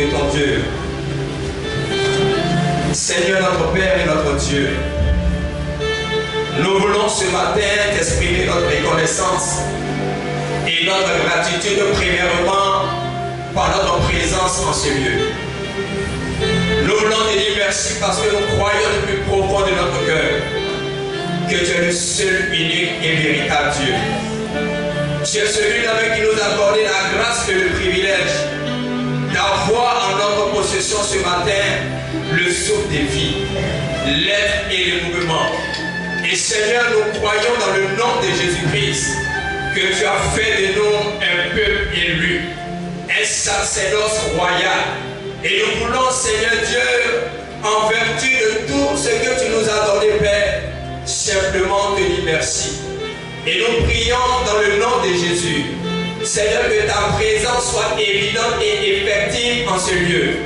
de ton Dieu. Seigneur notre Père et notre Dieu, nous voulons ce matin t'exprimer notre reconnaissance et notre gratitude premièrement par notre présence en ce lieu. Nous voulons te dire merci parce que nous croyons du plus profond de notre cœur que tu es le seul, unique et véritable Dieu. Tu es celui-là qui nous a accordé la grâce et le privilège d'avoir en notre possession ce matin le souffle de vie, l'être et le mouvement. Et Seigneur, nous croyons dans le nom de Jésus-Christ que tu as fait de nous un peuple élu, un sacerdoce royal. Et nous voulons, Seigneur Dieu, en vertu de tout ce que tu nous as donné, Père, simplement te dire merci. Et nous prions dans le nom de Jésus, Seigneur, que ta présence soit évidente et effective en ce lieu.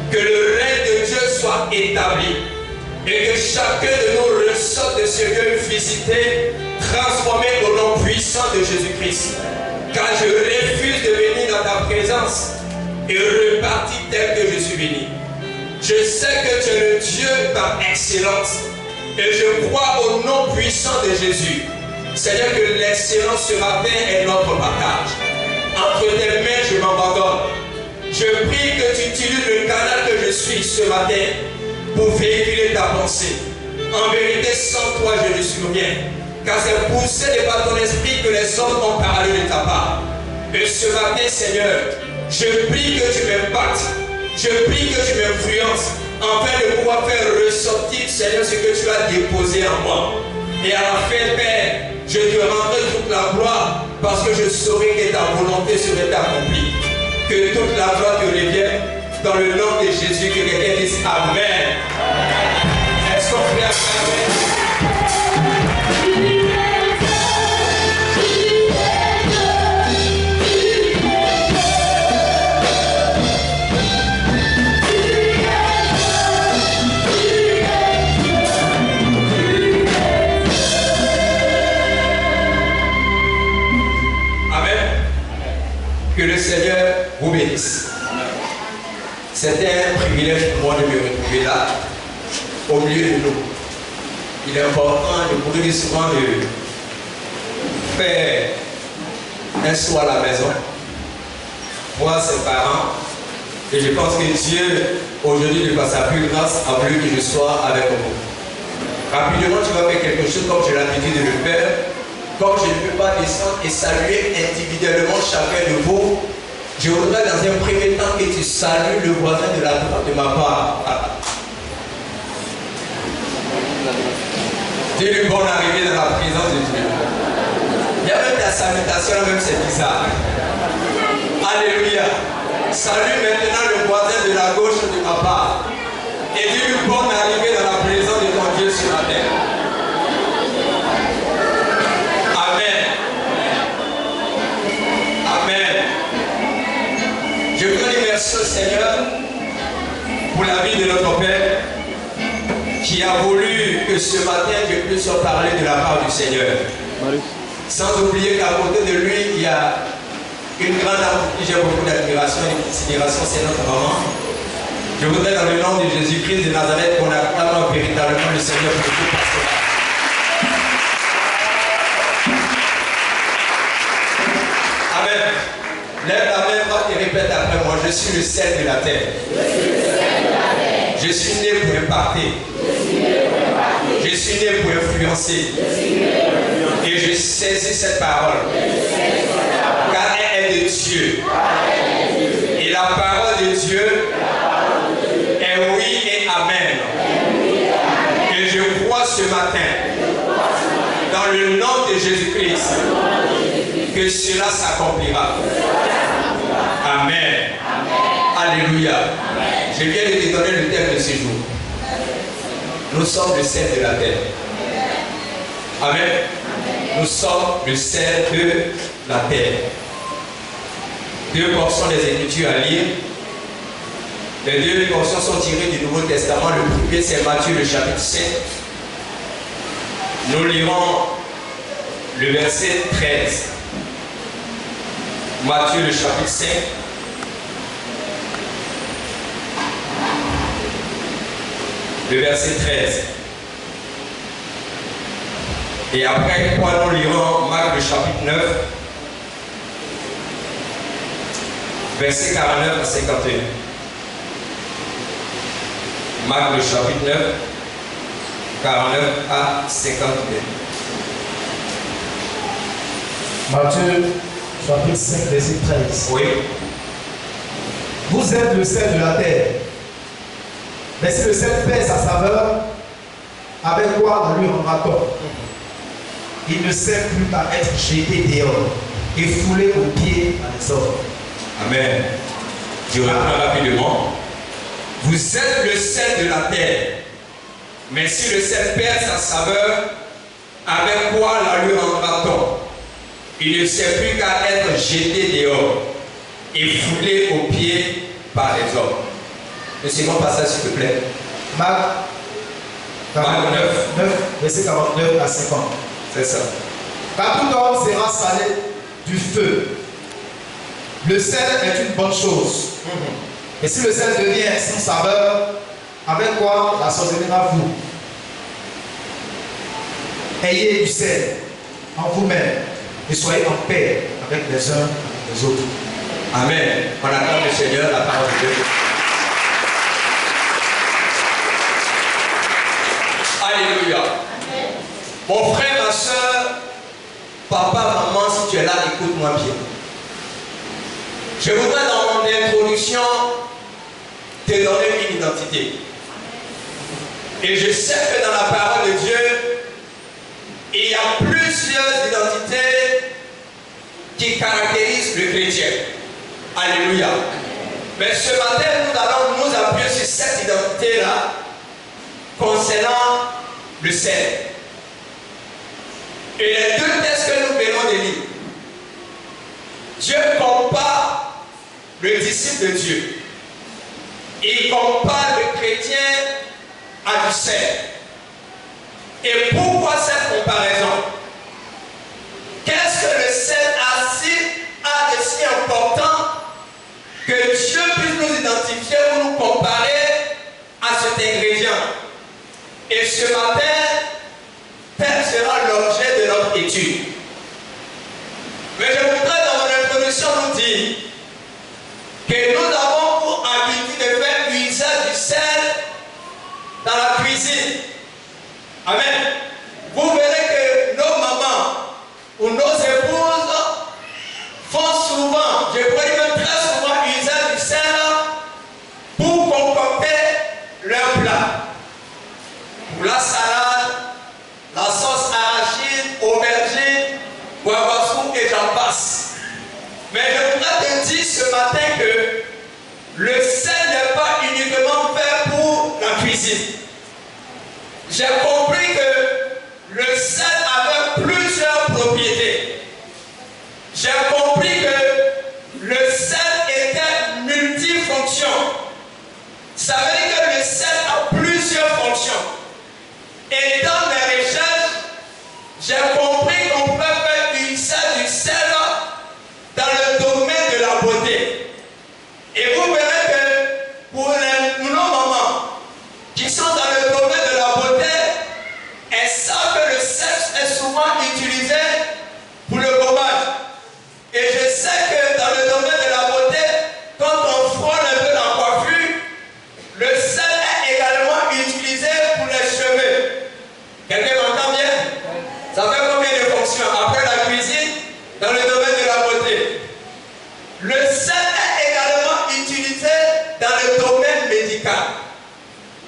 Que le règne de Dieu soit établi. Et que chacun de nous ressorte de ce lieu visité, transformé au nom puissant de Jésus-Christ. Car je refuse de venir dans ta présence et repartir tel que je suis venu. Je sais que tu es le Dieu par excellence. Et je crois au nom puissant de Jésus. Seigneur, que l'excellence ce matin est notre partage. Entre tes mains, je m'abandonne. Je prie que tu utilises le canal que je suis ce matin pour véhiculer ta pensée. En vérité, sans toi, je ne suis rien. Car c'est poussé par ton esprit que les hommes ont parlé de ta part. Et ce matin, Seigneur, je prie que tu m'impactes. Je prie que tu m'influences afin de pouvoir faire ressortir, Seigneur, ce que tu as déposé en moi. Et à la fin, Père, je te rendrai toute la gloire parce que je saurai que ta volonté serait accomplie. Que toute la gloire te revienne dans le nom de Jésus, que quelqu'un dise Amen. Est-ce qu'on peut acclamer? Que le Seigneur vous bénisse. C'était un privilège pour moi de me retrouver là, au milieu de nous. Il est important, je pourrais dire souvent, de faire un soir à la maison, voir ses parents. Et je pense que Dieu, aujourd'hui, par sa plus grâce, a voulu que je sois avec vous. Rapidement, tu vas faire quelque chose comme j'ai l'habitude de le faire. Comme je ne peux pas descendre et saluer individuellement chacun de vous, je voudrais dans un premier temps que tu salues le voisin de la droite de ma part. Dis-lui bonne arrivée dans la présence de Dieu. Il y a même ta salutation là, même c'est bizarre. Alléluia. Salue maintenant le voisin de la gauche de ma part. Et dis-lui bonne arrivée dans la présence de ton Dieu sur la terre. Je voudrais dire merci au Seigneur pour la vie de notre Père qui a voulu que ce matin je puisse parler de la part du Seigneur. Sans oublier qu'à côté de lui, il y a une grande âme pour qui j'ai beaucoup d'admiration et de considération, c'est notre maman. Je voudrais dans le nom de Jésus-Christ de Nazareth qu'on acclame véritablement le Seigneur pour tout pasteur. Amen. Lève la main droite et répète après moi. Je suis le sel de la terre. Je suis né pour impacter. Je suis né pour influencer. Et je saisis cette parole. Car elle est de Dieu. Et la parole de Dieu est oui et amen. Et je crois ce matin, dans le nom de Jésus-Christ, que cela s'accomplira. Amen. Alléluia. Je viens de te donner le thème de ce jour. Nous sommes le sel de la terre. Amen. Nous sommes le sel de la terre. Deux portions des Écritures à lire. Les deux portions sont tirées du Nouveau Testament. Le premier, c'est Matthieu, le chapitre 7. Nous lirons le verset 13. Matthieu, le chapitre 5. le verset 13. Et après, nous lirons Marc le chapitre 9, verset 49 à 51. Marc le chapitre 9, 49 à 51. Matthieu chapitre 5, verset 13. Oui. Vous êtes le sel de la terre. Mais si le sel perd sa saveur, avec quoi on lui rendra-t-on? Il ne sert plus qu'à être jeté dehors et foulé aux pieds par les hommes. Amen. Je reprends rapidement. Vous êtes le sel de la terre. Mais si le sel perd sa saveur, avec quoi la lui rendra-t-on? Il ne sert plus qu'à être jeté dehors et foulé aux pieds par les hommes. Le second passage, s'il te plaît. Marc 9, verset 49 à 50. C'est ça. Car tout homme sera salé du feu. Le sel est une bonne chose. Et si le sel devient sans saveur, avec quoi la sorcellera-vous? Ayez du sel en vous-même et soyez en paix avec les uns et les autres. Amen. On attend le Seigneur, la parole de Dieu. Alléluia. Amen. Mon frère, ma soeur, papa, maman, si tu es là, écoute-moi bien. Je voudrais dans mon introduction te donner une identité. Et je sais que dans la parole de Dieu, il y a plusieurs identités qui caractérisent le chrétien. Alléluia. Mais ce matin, nous allons nous appuyer sur cette identité-là concernant le sel. Et les deux textes que nous venons de lire, Dieu compare le disciple de Dieu. Il compare le chrétien à du sel. Et pourquoi cette comparaison? Qu'est-ce que le sel a de si important que Dieu puisse nous identifier ou nous comparer à cet ingrédient? Et ce matin, tel sera l'objet de notre étude. Mais je voudrais dans mon introduction nous dire que nous avons pour habitude de faire usage du sel dans la cuisine. Amen. Vous verrez que nos mamans ou nos épouses font souvent, je pourrais dire même très souvent, usage du sel pour concocter leur plat. Pour la salade, la sauce arachide, aubergine, guavasou et j'en passe. Mais je voudrais te dire ce matin que le sel n'est pas uniquement fait pour la cuisine. J'ai compris que le sel avait plusieurs propriétés. J'ai compris que le sel était multifonction. Ça veut dire que le sel a plusieurs fonctions. Et dans mes recherches, j'ai compris qu'on peut faire usage du sel dans le domaine de la beauté. Et vous verrez que pour nos mamans qui sont dans le domaine de la beauté, elles savent que le sel est souvent utilisé pour le gommage. Et je sais que dans le domaine de la beauté, quand on frôle un peu la coiffure, le sel est également utilisé pour les cheveux. Quelqu'un m'entend bien? Ça fait combien de fonctions? Après la cuisine, dans le domaine de la beauté. Le sel est également utilisé dans le domaine médical.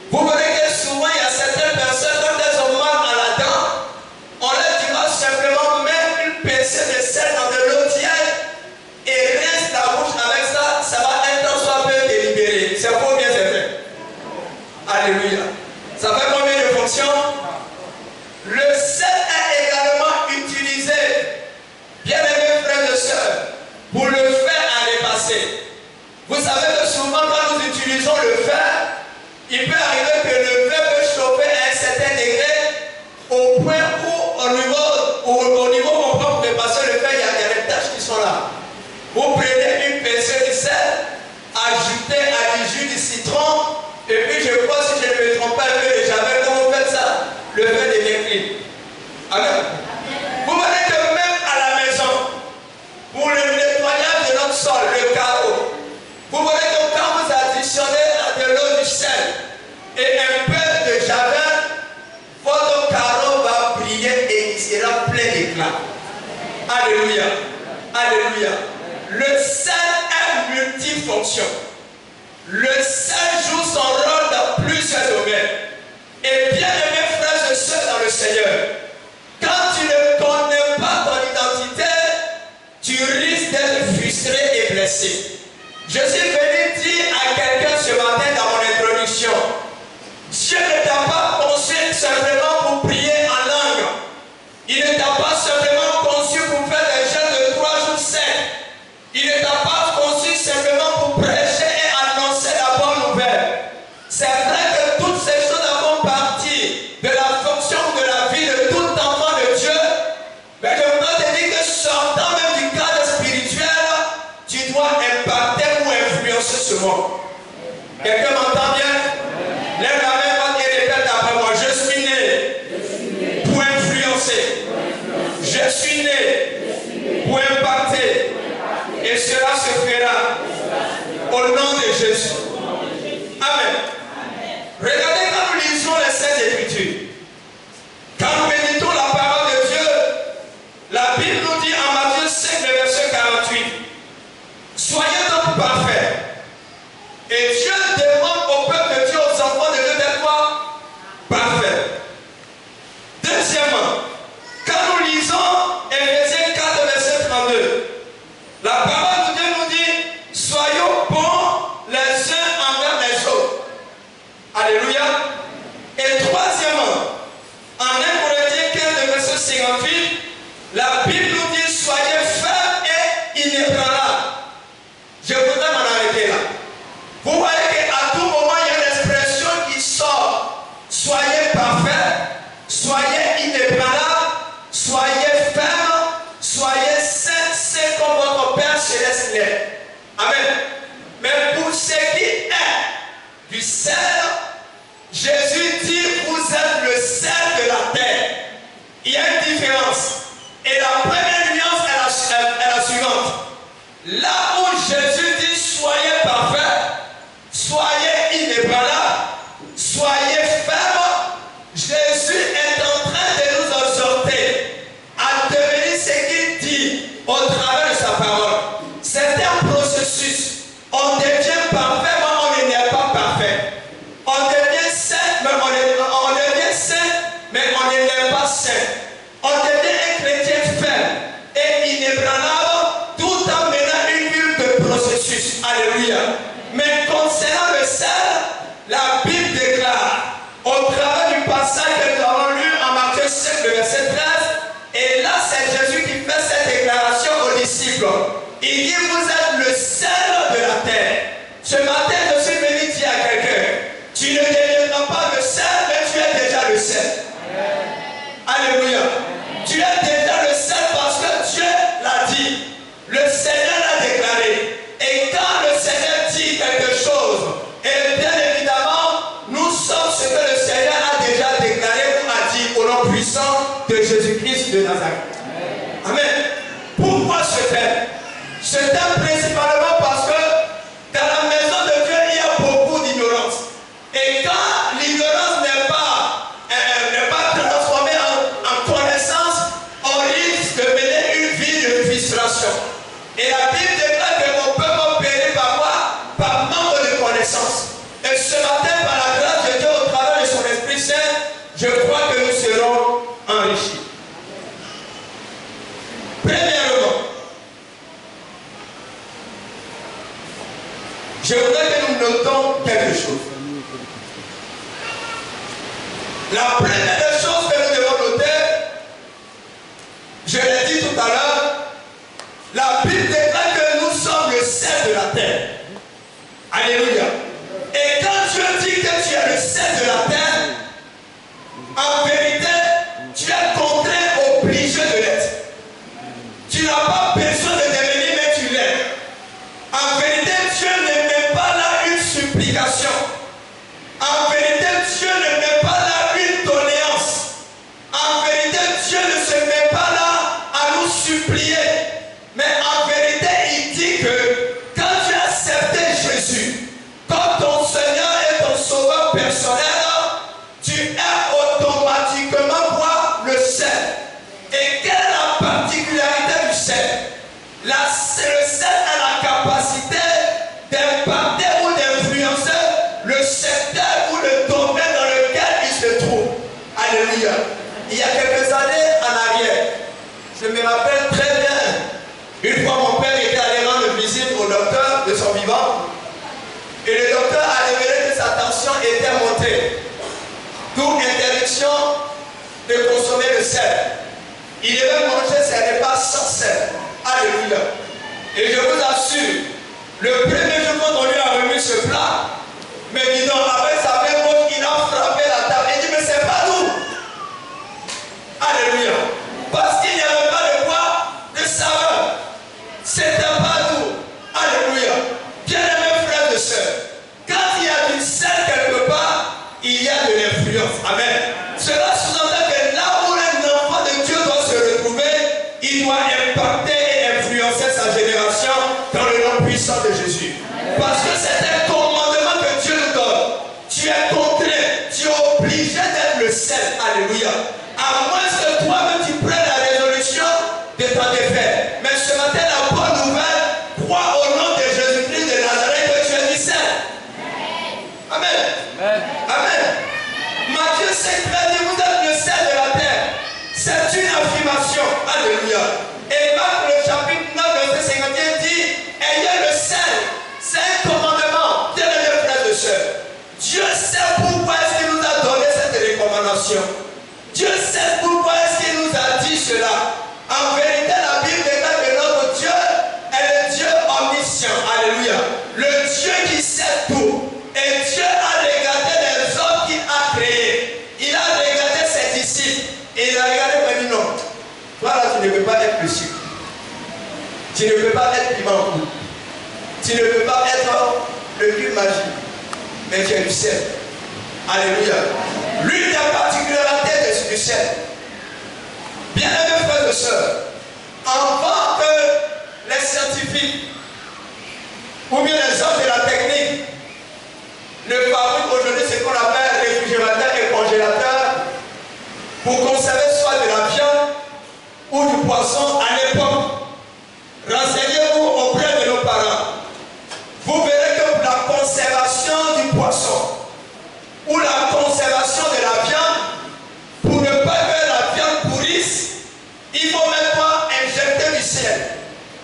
Vous verrez que souvent, il y a certaines personnes, quand elles ont mal à la dent, on leur dira simplement mettre une pincée de sel dans de l'eau tiède et rince la bouche avec ça, ça va un temps soit peu délibéré. C'est combien c'est vrai? Alléluia. Ça fait combien de fonctions? Le sel est également utilisé, bien aimés frères et sœurs, pour le fer à repasser. Vous savez que souvent quand nous utilisons le fer, il peut arriver que le fer peut chauffer à un certain degré au point où au niveau où on peut repasser le fer, il y a des taches qui sont là. Vous prenez une pincée de sel, ajoutez à du jus de citron, et puis je crois, si je ne me trompe pas, un peu le verre devient clean. Amen. Vous voyez que même à la maison, pour le nettoyage de notre sol, le carreau, vous voyez que quand vous additionnez à de l'eau, du sel et un peu de javel, votre carreau va briller et il sera plein d'éclat. Alléluia. Alléluia. Le sel est multifonction. Le sel joue son rôle dans plusieurs domaines. Et bien aimés frères et sœurs dans le Seigneur, quand tu ne connais pas ton identité, tu risques d'être frustré et blessé. Je suis venu dire à quelqu'un ce matin dans mon introduction, Dieu ne t'a pas conçu simplement pour prier en langue. Il ne t'a pas simplement conçu pour faire des jeûnes de 3 jours secs. Il ne t'a pas conçu simplement pour prêcher et annoncer la bonne nouvelle. C'est vrai que toutes ces choses font partie de la fonction de la vie de tout enfant de Dieu. Mais je voudrais te dire que sortant même du cadre spirituel, tu dois impacter ou influencer ce monde. Quelqu'un m'entend bien? Lève la main et répète après moi. Je suis né pour influencer. Je suis né pour impacter. Et cela se fera au nom de Jésus. Amen. Regardez quand nous lisons les Saintes Écritures. Quand nous méditons la parole de Dieu, la Bible nous dit en Matthieu 5, le verset 48, soyez donc parfaits. Et Dieu demande au peuple de Dieu, aux enfants de Dieu d'être quoi? Parfaits. Deuxièmement, quand nous lisons Éphésiens 4, verset 32, la parole de Dieu nous dit, soyons bons les uns envers les autres. Alléluia. Et troisièmement, en 1 Corinthiens 15, verset 58, la Bible nous dit, soyez fermes et inébranlables. Je voudrais m'en arrêter là. Vous voyez qu'à tout moment, il y a une expression qui sort. Soyez parfaits, soyez inébranlables, soyez fermes, soyez saints comme votre Père Céleste l'est. Amen. Mais pour ce qui est du sel, Jésus dit, vous êtes le sel de la terre. Il y a une différence. Et la première nuance est la suivante. Là où Jésus dit, soyez parfaits, soyez inébranlables, soyez fermes, Jésus est en train de nous exhorter à devenir ce qu'il dit au travers de sa parole. C'est un processus. On devient parfait, mais on n'est pas parfait. On devient saint, mais on devient saint, mais on n'est pas saint. On devient un chrétien ferme et inébranlable tout en menant une vie de processus. Alléluia. Mais concernant le sel, la Bible déclare, au travers du passage que nous avons lu en Matthieu 5, le verset 13, et là c'est Jésus qui fait cette déclaration aux disciples. Il dit, vous êtes le sel de la terre. Ce matin, je suis venu dire à quelqu'un, tu ne deviendras pas le sel, mais tu es déjà le sel. Alléluia. Tu es déjà le sel parce que Dieu l'a dit. Le Seigneur l'a déclaré. Et quand le Seigneur dit quelque chose, et bien évidemment, nous sommes ce que le Seigneur a déjà déclaré ou a dit au nom puissant de Jésus-Christ de Nazareth. Amen. Pourquoi ce thème? Ce thème principalement parce que dans la maison de Dieu, il y a beaucoup d'ignorance. Et quand l'ignorance n'est pas transformée en connaissance, on risque de mener une vie de frustration. Et la Bible déclare que mon peuple périt par quoi? Par manque de connaissance. Et ce matin, par la grâce de Dieu, au travers de son Esprit Saint, je crois que nous serons enrichis. Premièrement, je voudrais que nous notons quelque chose. La première des choses que nous devons noter, je l'ai dit tout à l'heure, la Bible déclare que nous sommes le sel de la terre. Alléluia. Et quand Dieu dit que tu es le sel de la terre, en vérité, tu es contraint, obligé de l'être. Tu n'as pas besoin de devenir, mais tu l'es. En vérité, Dieu ne met pas là une supplication. En vérité, Dieu ne met pas là une doléance. il y a quelques années en arrière, je me rappelle très bien, une fois mon père était allé rendre visite au docteur de son vivant, et le docteur a révélé que sa tension était montée, d'où interdiction de consommer le sel. Il devait manger ses repas sans sel. Alléluia. Et je vous assure, le premier jour quand on lui a remis ce plat, mais dis donc, avec sa main gauche, il a frappé la table. Il dit, mais c'est pas tout. Alléluia. Parce qu'il n'y avait pas de quoi, de saveur. C'était pas tout. Alléluia. Bien-aimés frères et sœurs, quand il y a du sel quelque part, il y a de l'influence. Amen. Cela sous-entend que là où un enfant de Dieu doit se retrouver, il doit impacter et influencer sa génération dans le nom puissant de Jésus. Parce que c'est un commandement que Dieu nous donne. Tu es contraint, tu es obligé d'être le sel. Alléluia. À moins que toi-même tu prennes la résolution de t'en défaire. Mais ce matin, la bonne nouvelle, crois au nom de Jésus-Christ de Nazareth que tu es du sel. Amen. Amen. Amen. Matthieu 5, vous êtes le sel de la terre. C'est une affirmation. Alléluia. Et Marc, le chapitre 9, verset 51 dit, ayez le sel. C'est un commandement. Bien les frères et sœurs. Dieu sait pourquoi est-ce qu'il nous a donné cette recommandation. Dieu sait pourquoi est-ce qu'il nous a dit cela. En vérité, la Bible déclare que notre Dieu est le Dieu omniscient. Alléluia. Le Dieu qui sait tout. Et Dieu a regardé les hommes qu'il a créés. Il a regardé ses disciples. Et il a regardé et dit non. Toi là, tu ne peux pas être le sucre. Tu ne peux pas être piment. Tu ne peux pas être le cube magique. Mais tu es du sel. Alléluia. L'une des particularités du sel. Bien-aimés frères et sœurs, avant que les scientifiques ou bien les hommes de la technique ne fabriquent aujourd'hui ce qu'on appelle réfrigérateur et congélateur pour conserver soit de la viande ou du poisson à l'époque, renseignez-vous auprès de nos parents. Vous verrez que pour la conservation du poisson ou la conservation de la viande, pour ne pas que la viande pourrisse, il faut maintenant injecter du sel.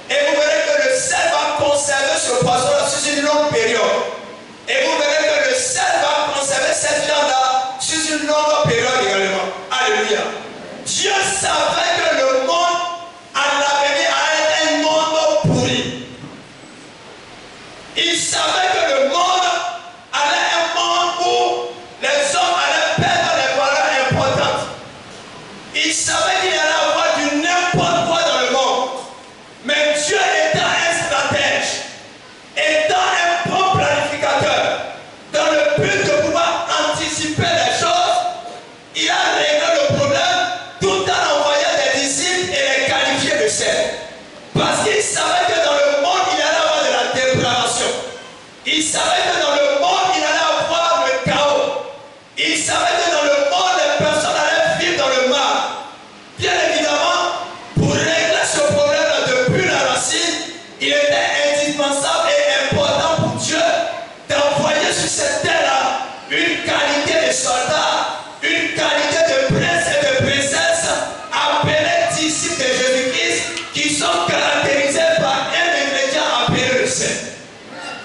Et vous verrez que le sel va conserver ce poisson-là sur une longue période. Et vous verrez que le sel va conserver cette viande-là sur une longue période également. Alléluia. Dieu savait que le monde en l'avenir allait être un monde pourri. Il savait que le monde allait être un monde où les hommes allaient perdre les valeurs importantes. Il savait qu'il allait avoir du n'importe quoi dans le monde. Mais Dieu étant un stratège, étant un bon planificateur, dans le but de pouvoir anticiper les choses, il a réglé le problème tout en envoyant des disciples et les qualifier de sel. Parce qu'il savait que dans le monde, il allait avoir de la dépravation. Il savait que dans le monde, il allait avoir le chaos. Il savait que dans le monde, les personnes allaient vivre dans le mal. Bien évidemment, pour régler ce problème depuis la racine, il était indispensable et important pour Dieu d'envoyer sur cette terre-là une qualité de soldats, une qualité de prince et de princesse appelés disciples de Jésus-Christ qui sont caractérisés par un ingrédient appelé le sel.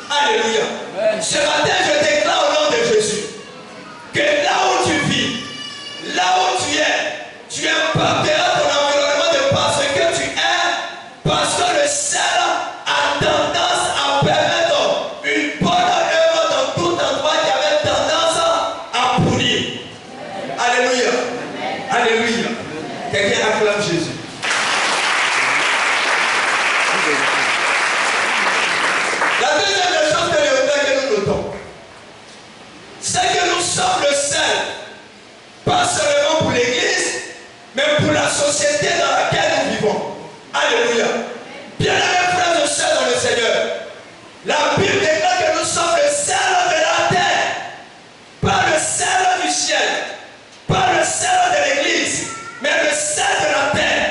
Alléluia. Ce matin, je déclare au nom de Jésus que là où tu vis, là où tu impacteras ton environnement de par ce que tu es, parce que le sel a tendance à permettre une bonne œuvre dans tout endroit qui avait tendance à pourrir. Alléluia. Alléluia. Quelqu'un acclame Jésus. La deuxième des choses que nous notons, c'est que nous sommes le sel, pas seulement pour l'Église, mais pour la société dans laquelle nous vivons. Alléluia. Bien-aimés frères et sœurs dans le Seigneur, la Bible déclare que nous sommes le sel de la terre, pas le sel du ciel, pas le sel de l'Église, mais le sel de la terre.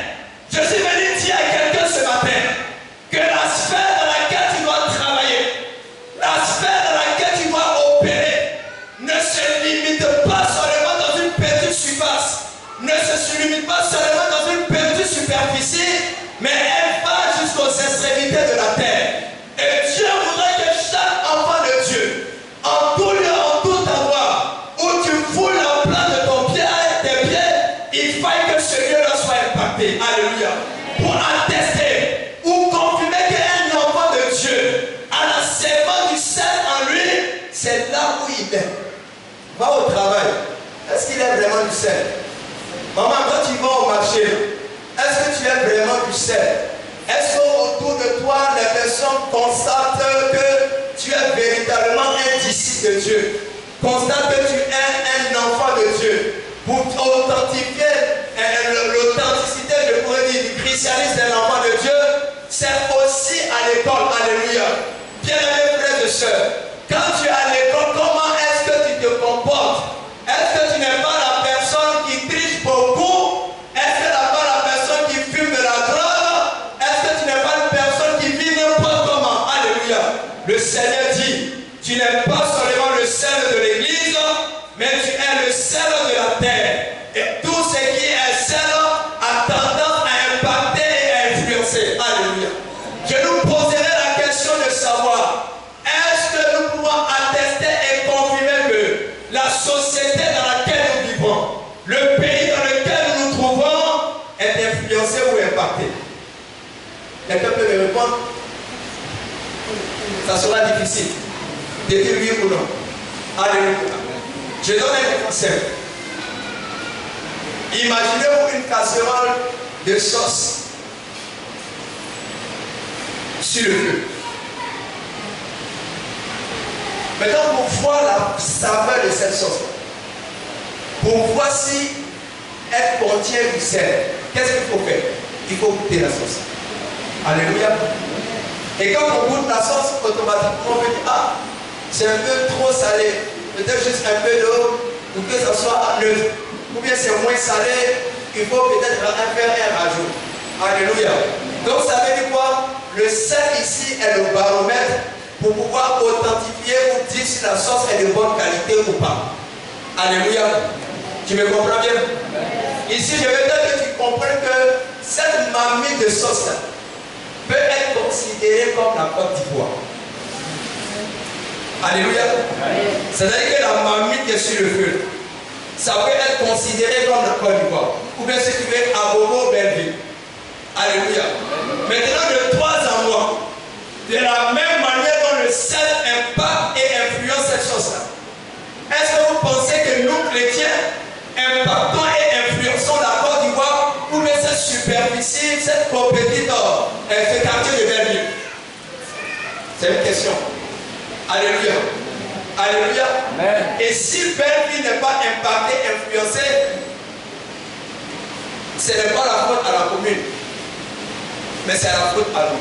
du sel. Maman, quand tu vas au marché, est-ce que tu es vraiment du sel? Est-ce qu'autour de toi, les personnes constatent que tu es véritablement un disciple de Dieu? Constatent que tu es un enfant de Dieu? Pour authentifier l'authenticité, je pourrais dire, du christianisme d'un enfant de Dieu, c'est aussi à l'école. Alléluia. Bien-aimés frères et sœurs, quand tu es à l'école, comment est-ce que tu te comportes? Est-ce que tu n'es pas la personne qui triche beaucoup? Est-ce que tu n'es pas la personne qui fume de la drogue? Est-ce que tu n'es pas une personne qui vit n'importe comment? Alléluia. Le Seigneur dit, tu n'es pas seulement le sel de l'église, mais tu es le sel de la terre. Et tout ce qui est sel a tendance à impacter et à influencer. Alléluia. Je nous poserai la question de savoir, est-ce que nous pouvons attester et confirmer que la société dans laquelle nous vivons, le pays dans lequel nous nous trouvons, est influencé ou impacté? Quelqu'un peut me répondre? Ça sera difficile de dire oui ou non. Alléluia. Je donne un concept. Imaginez-vous une casserole de sauce sur le feu. Maintenant, pour voir la saveur de cette sauce, pour voir si elle contient du sel, qu'est-ce qu'il faut faire? Il faut goûter la sauce. Alléluia. Et quand on goûte la sauce, automatiquement on dit, ah, c'est un peu trop salé. Peut-être juste un peu d'eau pour que ça soit neutre. Ou bien c'est moins salé, il faut peut-être faire un rajout. Alléluia. Donc ça veut dire quoi? Le sel ici est le baromètre pour pouvoir authentifier ou dire si la sauce est de bonne qualité ou pas. Alléluia. Tu me comprends bien? Ici je veux dire que tu comprennes que cette marmite de sauce là peut être considérée comme la Côte d'Ivoire. Alléluia. C'est-à-dire que la marmite qui est sur le feu, ça peut être considéré comme la Côte d'Ivoire. Ou bien si tu veux, à Bobo, Belleville. Alléluia. Maintenant, de toi en moi, de la même manière dont le sel impacte et influence cette chose-là, est-ce que vous pensez que nous, chrétiens, impactons et influençons la Côte d'Ivoire ou bien cette superficie, cette petite ce quartier de Belleville? C'est une question. Alléluia. Alléluia. Amen. Et si Belleville n'est pas impacté, influencé, ce n'est pas la faute à la commune, mais c'est la faute à nous.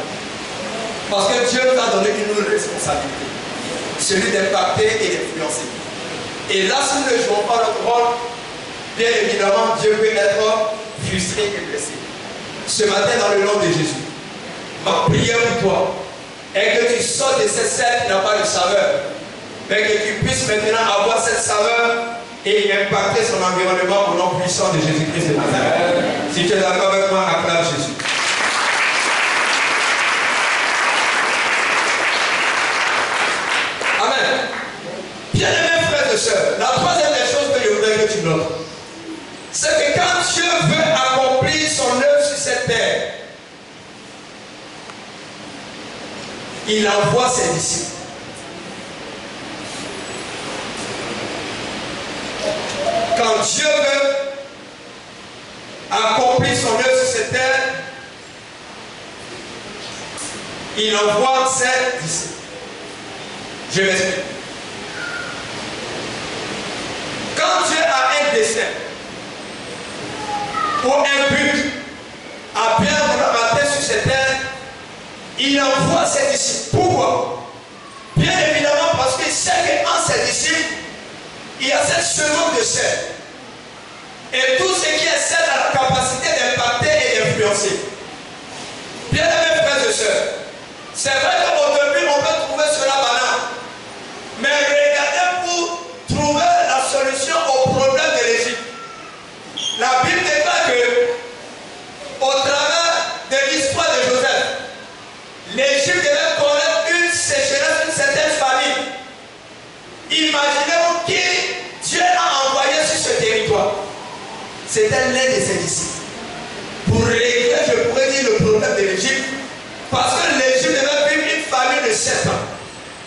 Parce que Dieu nous a donné une responsabilité, celui d'impacter et d'influencer. Et là, si nous ne jouons pas notre rôle, bien évidemment, Dieu peut être frustré et blessé. Ce matin, dans le nom de Jésus, ma prière pour toi est que tu sortes de cette scène qui n'a pas de saveur, mais que tu puisses maintenant avoir cette saveur et impacter son environnement au nom puissant de Jésus-Christ de Nazareth. Si tu es d'accord avec moi, acclame Jésus. Amen. Bien-aimés frères et sœurs, la troisième des choses que je voudrais que tu notes, c'est que quand Dieu veut accomplir son œuvre sur cette terre, il envoie ses disciples. Quand Dieu veut accomplir son œuvre sur cette terre, il envoie ses disciples. Je m'explique. Quand Dieu a un dessein ou un but à bien vouloir atteindre sur cette terre, il envoie ses disciples. Pourquoi? Bien évidemment parce qu'il sait qu'en ses disciples, il y a cette semence de sel. Et tout ce qui est sel a la capacité d'impacter et d'influencer. Bien aimés frères et sœurs, c'est vrai qu'au début on peut trouver cela banal. Mais regardez pour trouver la solution au problème de l'Égypte. La Bible déclare que au travers de l'histoire de Joseph, l'Égypte devait connaître une sécheresse, une certaine famine. Imaginez-vous qui Dieu a envoyé sur ce territoire. C'était l'un de ses disciples. Pour régler, je pourrais dire, le problème de l'Égypte. Parce que l'Égypte devait vivre une famine de 7 ans.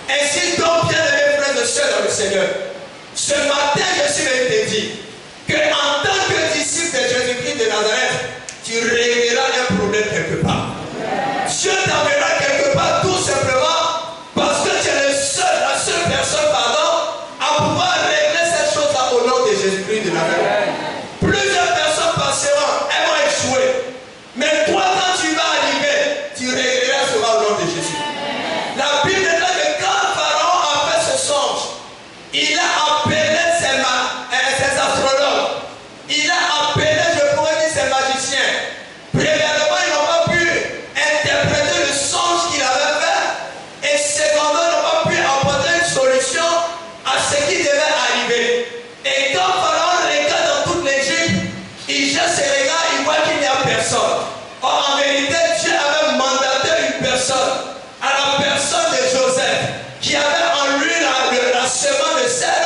Ainsi donc, bien aimés frères et sœurs dans le Seigneur, ce matin, je suis venu te dire qu'en Jésus-Christ de Nazareth. Plusieurs personnes passeront, elles vont échouer. Mais toi, quand tu vas arriver, tu régleras cela au nom de Jésus. La Bible dit que quand Pharaon a fait ce songe, il a appelé ses astrologues. Il a appelé, je pourrais dire, ses magiciens. Premièrement, ils n'ont pas pu interpréter le songe qu'il avait fait. Et secondement, ils n'ont pas pu apporter une solution à ce qui devait arriver. Et quand Pharaon regarde dans toute l'Égypte, il jette ses regards, il voit qu'il n'y a personne. Or, en vérité, Dieu avait mandaté une personne, à la personne de Joseph, qui avait en lui la semence de sel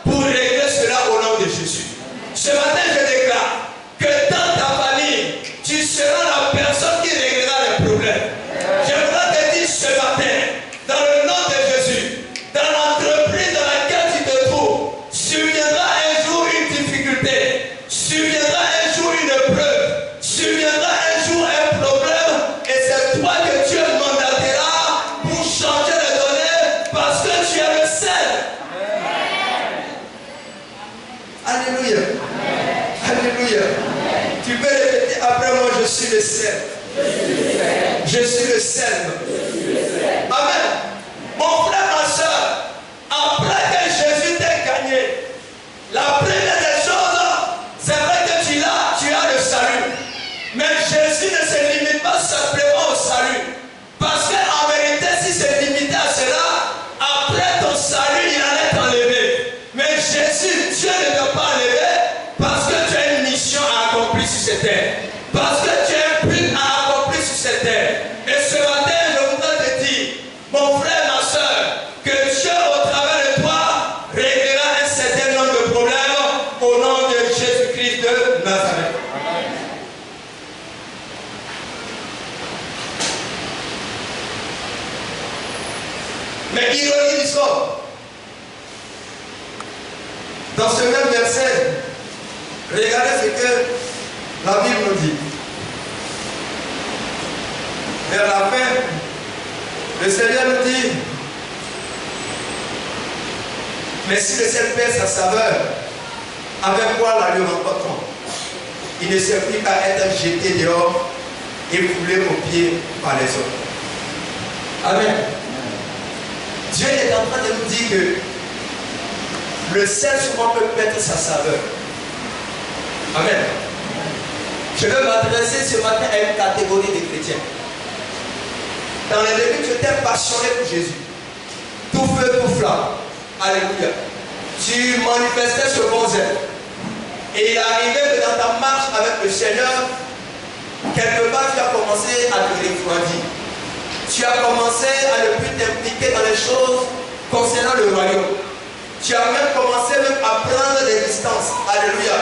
pour régler cela au nom de Jésus. Ce matin, je déclare que dans ta famille, tu seras la personne qui réglera les problèmes. Je voudrais te dire ce matin, dans le nom de Jésus, dans l'entreprise dans laquelle tu te trouves, surviendra un jour une difficulté, surviendra un jour une épreuve, surviendra un jour un problème, et c'est toi que Dieu mandatera pour changer les données parce que tu es le sel. Alléluia. Alléluia. Tu peux répéter après moi, je suis le sel. Je suis le sel. Amen. Mon frère, ma soeur, après que Jésus t'ait gagné, la première des choses, c'est vrai que tu as le salut. Mais Jésus ne se limite pas simplement au salut. Parce qu'en vérité, s'il se limitait à cela, après ton salut, il allait t'enlever. Mais Jésus, Dieu ne t'a pas enlevé parce que tu as une mission à accomplir sur cette terre. Parce que tu as un but à accomplir sur cette terre. Et ce matin, je voudrais te dire, mon frère, ma soeur, que Dieu, au travers de toi, réglera un certain nombre de problèmes au nom de Jésus-Christ de Nazareth. Mais ironie du sort, dans ce même verset, regardez ce que la Bible nous dit. Vers la fin, le Seigneur nous dit, mais si le sel perd sa saveur, avec quoi la lui rencontrons? Il ne suffit qu'à être jeté dehors et foulé aux pieds par les hommes. Amen. Dieu est en train de nous dire que le sel souvent peut perdre sa saveur. Amen. Je veux m'adresser ce matin à une catégorie de chrétiens. Dans les débuts, tu étais passionné pour Jésus. Tout feu, tout flamme. Alléluia. Tu manifestais ce bon zèle. Et il est arrivé que dans ta marche avec le Seigneur, quelque part tu as commencé à te refroidir. Tu as commencé à ne plus t'impliquer dans les choses concernant le royaume. Tu as même commencé à prendre des distances. Alléluia.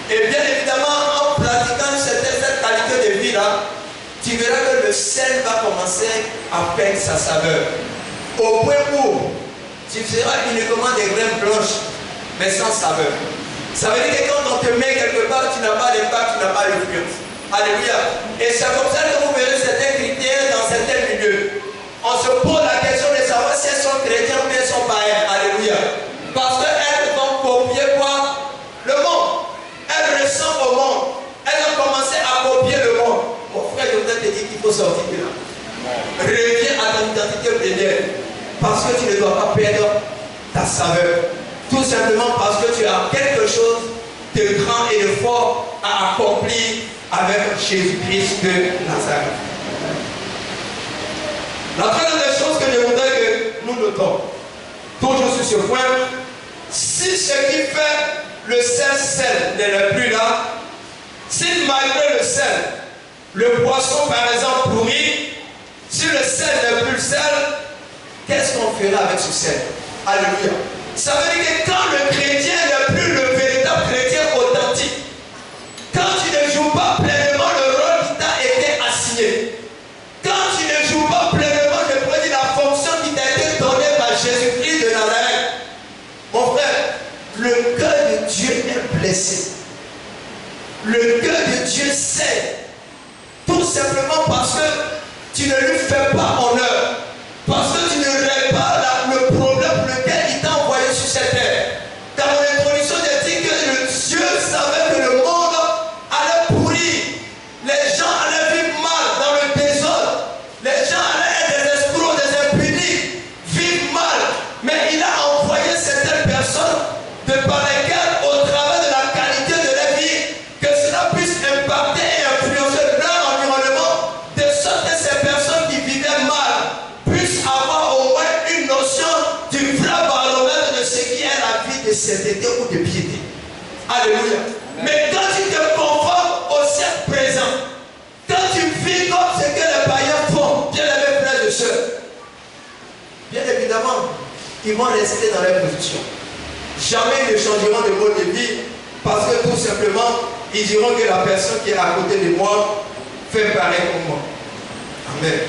Et bien évidemment, en pratiquant cette qualité de vie-là, tu verras que le sel va commencer à perdre sa saveur. Au point où tu feras uniquement des graines blanches, mais sans saveur. Ça veut dire que quand on te met quelque part, tu n'as pas d'impact, tu n'as pas d'influence. Alléluia. Et c'est comme ça que vous verrez certains chrétiens dans certains milieux. On se pose la question de savoir si elles sont chrétiennes ou elles sont païennes. Alléluia. Parce qu'elles vont copier quoi? Le monde. Elles ressemblent au monde. Elles ont commencé à copier le monde. Mon frère, je voudrais te dire qu'il faut sortir de là. Reviens à ton identité première. Parce que tu ne dois pas perdre ta saveur. Tout simplement parce que tu as quelque chose de grand et de fort à accomplir avec Jésus-Christ de Nazareth. La troisième des choses que je voudrais que nous notons, toujours sur ce point, si ce qui fait le sel n'est plus là, si malgré le sel, le poisson par exemple pourrit, si le sel n'est plus le sel, qu'est-ce qu'on fera avec ce sel? Alléluia. Ça veut dire que quand le chrétien n'est plus le véritable chrétien authentique, quand tu ne joues pas pleinement le rôle qui t'a été assigné, quand tu ne joues pas pleinement, je pourrais dire, la fonction qui t'a été donnée par Jésus-Christ de Nazareth, mon frère, le cœur de Dieu est blessé. Le cœur de Dieu sait. Tout simplement parce que tu ne lui fais pas honneur. Parce que tu ne règles pas le problème pour lequel il t'a envoyé sur cette terre. Dans mon introduction, j'ai dit que Alléluia. Mais quand tu te conformes au siècle présent, quand tu vis comme ce que les païens font, bien aimés frères et sœurs, bien évidemment, ils vont rester dans leur position. Jamais ils ne changeront de mode de vie parce que tout simplement, ils diront que la personne qui est à côté de moi fait pareil comme moi. Amen.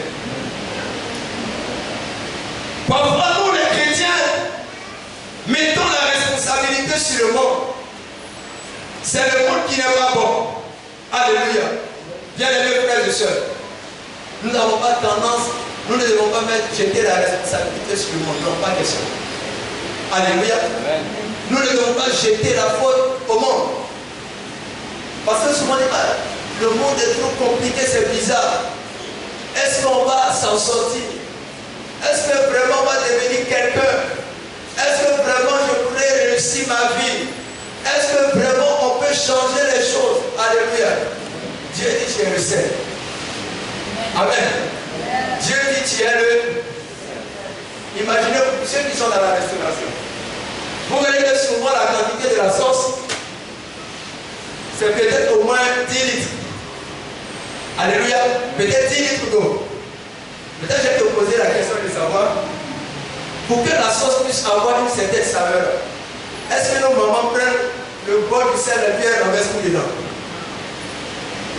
Parfois, nous les chrétiens, mettons la responsabilité sur le monde. C'est le monde qui n'est pas bon. Alléluia. Bien aimés frères et sœurs, nous n'avons pas tendance, nous ne devons pas jeter la responsabilité sur le monde. Non, pas question. Alléluia. Amen. Nous ne devons pas jeter la faute au monde. Parce que souvent, le monde est trop compliqué, c'est bizarre. Est-ce qu'on va s'en sortir? Est-ce que vraiment on va devenir quelqu'un? Est-ce que vraiment je pourrais réussir ma vie? Est-ce que vraiment on peut changer les choses? Alléluia. Dieu dit tu es le seul. Amen. Dieu dit tu es le. Imaginez ceux qui sont dans la restauration. Vous voyez que souvent la quantité de la sauce, c'est peut-être au moins 10 litres. Alléluia. Peut-être 10 litres d'eau. Peut-être je vais te poser la question de savoir, pour que la sauce puisse avoir une certaine saveur, est-ce que nos mamans prennent le bol du sel et puis elles renversent tout dedans?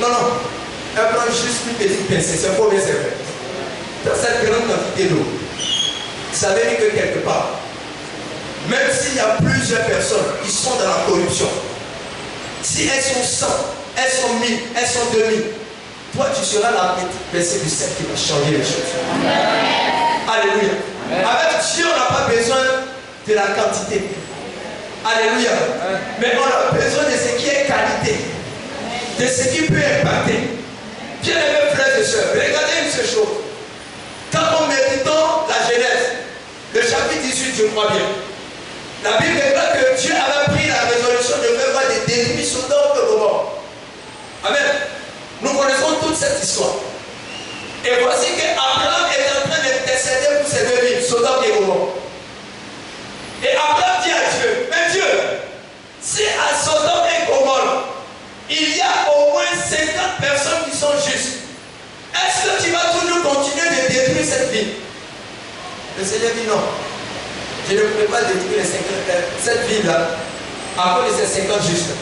Non, non. Elles prennent juste une petite pincée. C'est pas bien, c'est vrai. Dans cette grande quantité d'eau, ça veut dire que quelque part, même s'il y a plusieurs personnes qui sont dans la corruption, si elles sont 100, elles sont 1000, elles sont 2000, toi tu seras la petite pincée du sel qui va changer les choses. Alléluia. Avec Dieu, on n'a pas besoin de la quantité. Alléluia. Mais on a besoin de ce qui est qualité, de ce qui peut impacter. Bien aimés frères et sœurs, regardez une seule chose. Quand on méditons la Genèse, le chapitre 18, je crois bien, la Bible déclare que Dieu avait pris la résolution de faire voir des détruits Sodome et Gomorrhe. Amen. Nous connaissons toute cette histoire. Et voici qu'Abraham est en train d'intercéder pour ces deux villes, Sodome et Gomorrhe. Et Abraham dit à Dieu, mais Dieu, si à Sodome et Gomorrhe, il y a au moins 50 personnes qui sont justes, est-ce que tu vas toujours continuer de détruire cette ville? Le Seigneur dit non. Je ne peux pas détruire cette ville-là à cause de ces 50 justes.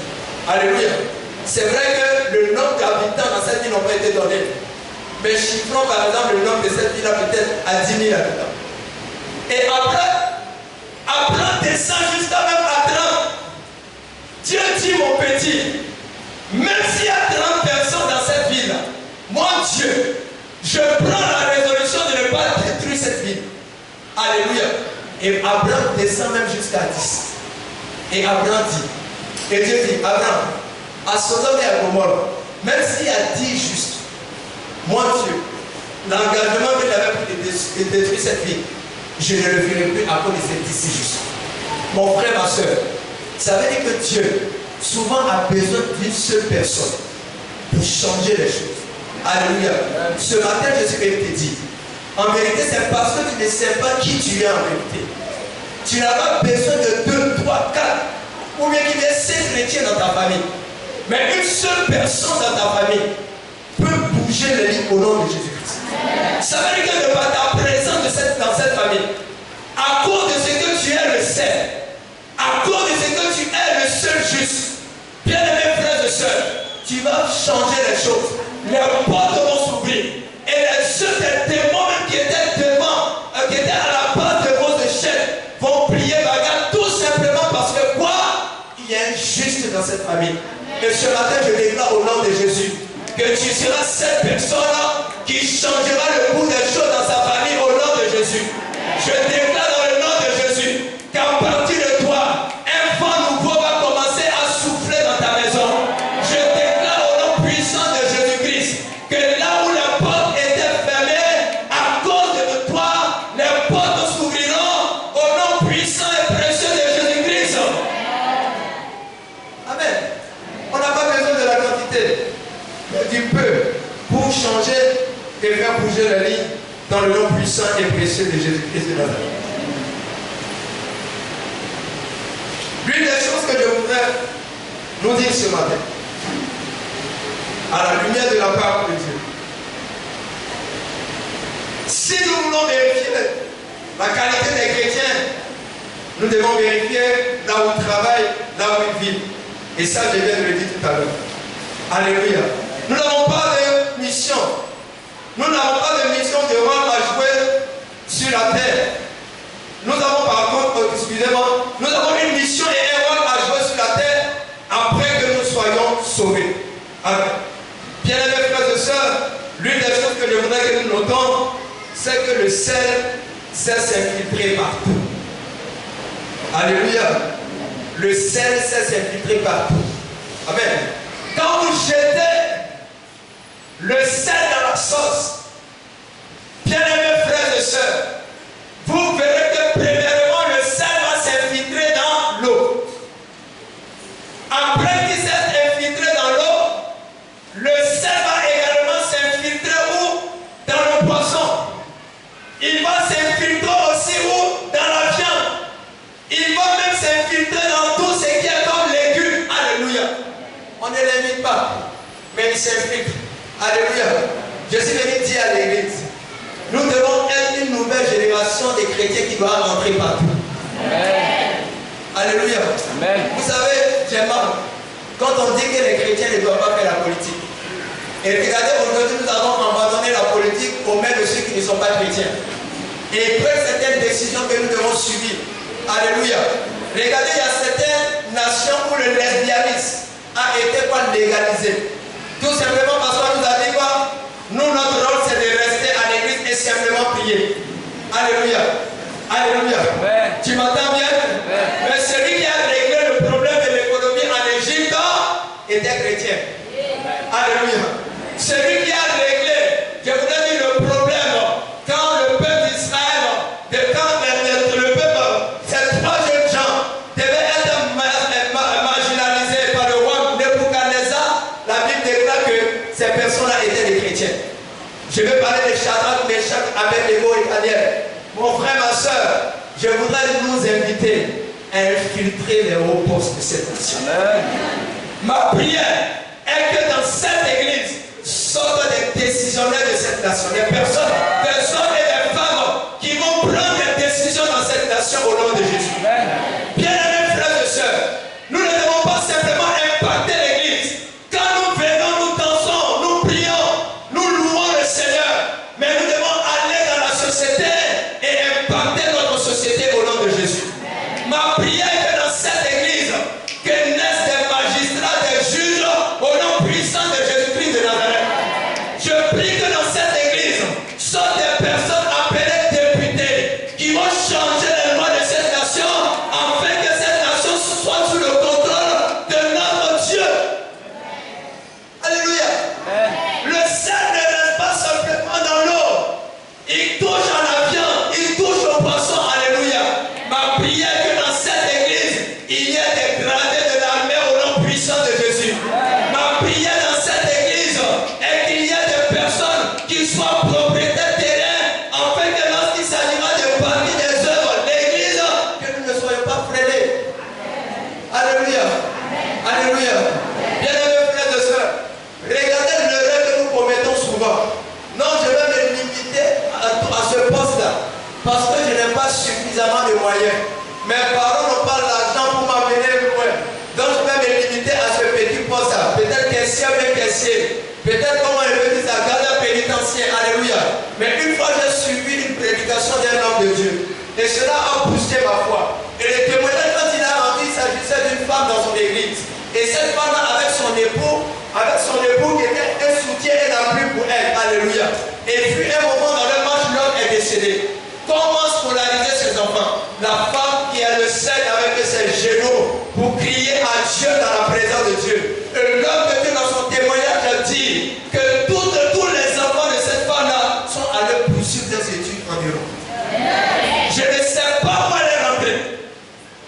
Alléluia. C'est vrai que le nombre d'habitants dans cette ville n'ont pas été donnés. Mais chiffrons par exemple le nombre de cette ville-là peut-être à 10 000 habitants. Et après, Abraham descend jusqu'à même à 30. Dieu dit mon petit, même s'il y a 30 personnes dans cette ville-là, moi Dieu, je prends la résolution de ne pas détruire cette ville. Alléluia. Et Abraham descend même jusqu'à 10. Et Abraham dit, et Dieu dit, Abraham, à Sodome et à Gomorrhe, même s'il y a 10 justes, moi Dieu, l'engagement que j'avais pris de détruire cette ville, je ne le ferai plus à cause de ces 10 justes. Mon frère, ma soeur, ça veut dire que Dieu, souvent a besoin d'une seule personne pour changer les choses. Alléluia. Ce matin, je suis venu te dire, en vérité, c'est parce que tu ne sais pas qui tu es en vérité. Tu n'as pas besoin de 2, 3, 4, ou bien qu'il y ait 5 chrétiens dans ta famille. Mais une seule personne dans ta famille peut bouger les lignes au nom de Jésus-Christ. Ça veut dire que par ta présence dans cette famille, à cause de ce que tu es le seul, à cause de ce que tu es le seul juste, bien aimés frères et sœurs, tu vas changer les choses. Les portes vont s'ouvrir. Et les yeux des démons même qui étaient devant, qui étaient à la base de vos échelles, vont prier bagarre tout simplement parce que quoi? Il y a un juste dans cette famille. Et ce matin, je déclare au nom de Jésus que tu seras cette personne qui changera le cours des choses dans sa famille au nom de Jésus. Je déclare dans le nom de Jésus qu'à partir de toi, un vent nouveau va commencer à souffler dans ta maison. Je déclare au nom puissant de Jésus-Christ que là où les portes étaient fermées, à cause de toi, les portes s'ouvriront au nom puissant et précieux de Jésus-Christ. Amen. On n'a pas besoin de la quantité, mais du peu pour changer et faire bouger la ligne dans le nom puissant et précieux de Jésus-Christ de Nazareth. L'une des choses que je voudrais nous dire ce matin, à la lumière de la parole de Dieu, si nous voulons vérifier la qualité des chrétiens, nous devons vérifier là où ils travaillent, là où ils vivent. Et ça, je viens de le dire tout à l'heure. Alléluia. Nous n'avons pas de mission. Nous n'avons pas de mission de rôle à jouer sur la terre. Nous avons par contre, excusez-moi, nous avons une mission et un rôle à jouer sur la terre après que nous soyons sauvés. Amen. Bien-aimés frères et sœurs, l'une des choses que je voudrais que nous notons, c'est que le sel sait s'infiltrer partout. Alléluia. Le sel sait s'infiltrer partout. Amen. Quand vous jetez le sel dans la sauce, bien-aimés frères et sœurs, vous verrez que premièrement le sel va s'infiltrer dans l'eau. Après qu'il s'est infiltré dans l'eau, le sel va également s'infiltrer où? Dans le poisson. Il va s'infiltrer aussi où? Dans la viande. Il va même s'infiltrer dans tout ce qui est comme légumes. Alléluia. On ne l'invite pas, mais il s'infiltre. Alléluia. Je suis venu dire à l'église, nous devons être une nouvelle génération de chrétiens qui doivent rentrer partout. Amen. Alléluia. Amen. Vous savez, j'aime quand on dit que les chrétiens ne doivent pas faire la politique. Et regardez, aujourd'hui, nous avons abandonné la politique aux mains de ceux qui ne sont pas chrétiens. Et ils prennent certaines décisions que nous devons subir. Alléluia. Regardez, il y a certaines nations où le lesbianisme a été pas légalisé. Tout simplement parce qu'on nous a dit quoi? Nous, notre rôle, c'est de rester à l'église et simplement prier. Alléluia. Alléluia. Ouais. Tu m'entends bien? Ouais. Mais celui qui a réglé le problème de l'économie en Égypte était chrétien. Ouais. Alléluia. Celui qui a réglé, je voudrais dire, le problème quand le peuple d'Israël, quand le peuple, ces trois jeunes gens devaient être marginalisés par le roi Nebuchadnezzar, la Bible déclare que ces personnes-là étaient des chrétiens. Je vais parler de Shadrach, Meshach, Abednego et Daniel. Mon frère, ma soeur, je voudrais nous inviter à infiltrer les hauts postes de cette nation. Ma prière est que dans cette église sortent des décisionnaires de cette nation, des personnes, des hommes et des femmes qui vont prendre des décisions dans cette nation au nom de Jésus. Bien-aimés frères et sœurs, nous ne devons pas simplement impacter l'église. Quand nous venons, nous dansons, nous prions, nous louons le Seigneur, mais nous devons aller dans la société et impacter notre société au nom de Jésus. Ma prière est que dans cette église, que naissent des magistrats, des juges au nom puissant de Jésus-Christ de Nazareth. Je prie que dans cette église sortent des personnes appelées députés qui vont changer les lois de cette nation afin que cette nation soit sous le contrôle de notre Dieu. Alléluia. Le sel ne reste pas simplement dans l'eau. Il touche à la viande, il touche au poisson. Alléluia. Ma prière est que dans cette église, il y ait des gradés de l'armée au nom puissant de Jésus. Ma prière dans cette église est qu'il y ait des personnes qui soient propriétaires de terrain afin que lorsqu'il s'agira de bâtir des œuvres, l'église, que nous ne soyons pas freinés. Alléluia. Alléluia. Bien-aimés frères et sœurs, regardez l'erreur que nous commettons souvent. Non, je vais me limiter à ce poste-là parce que je n'ai pas suffisamment de moyens. Mes parents n'ont pas l'argent pour m'amener loin. Donc je vais me limiter à ce petit poste-là. Peut-être caissier, même caissier. Peut-être comment je veux dire ça, gardien pénitentiaire. Alléluia. Mais une fois j'ai suivi une prédication d'un homme de Dieu. Et cela a boosté ma foi. Et le témoignage quand il a rendu, il s'agissait d'une femme dans son église. Et cette femme-là avec son époux qui était un soutien et un appui pour elle. Alléluia. Et puis un moment dans le match, l'homme est décédé. Comment scolariser ses enfants? La femme qui a le sel avec ses genoux pour crier à Dieu dans la présence de Dieu. Et l'homme de Dieu dans son témoignage dit que tous les enfants de cette femme-là sont allés poursuivre des études environ. Je ne sais pas où elle est rentrée.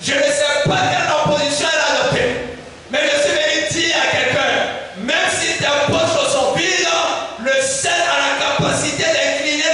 Je ne sais pas quelle opposition elle a adoptée. Mais je suis venu dire à quelqu'un, même si tes poches sont vides, le sel a la capacité d'incliner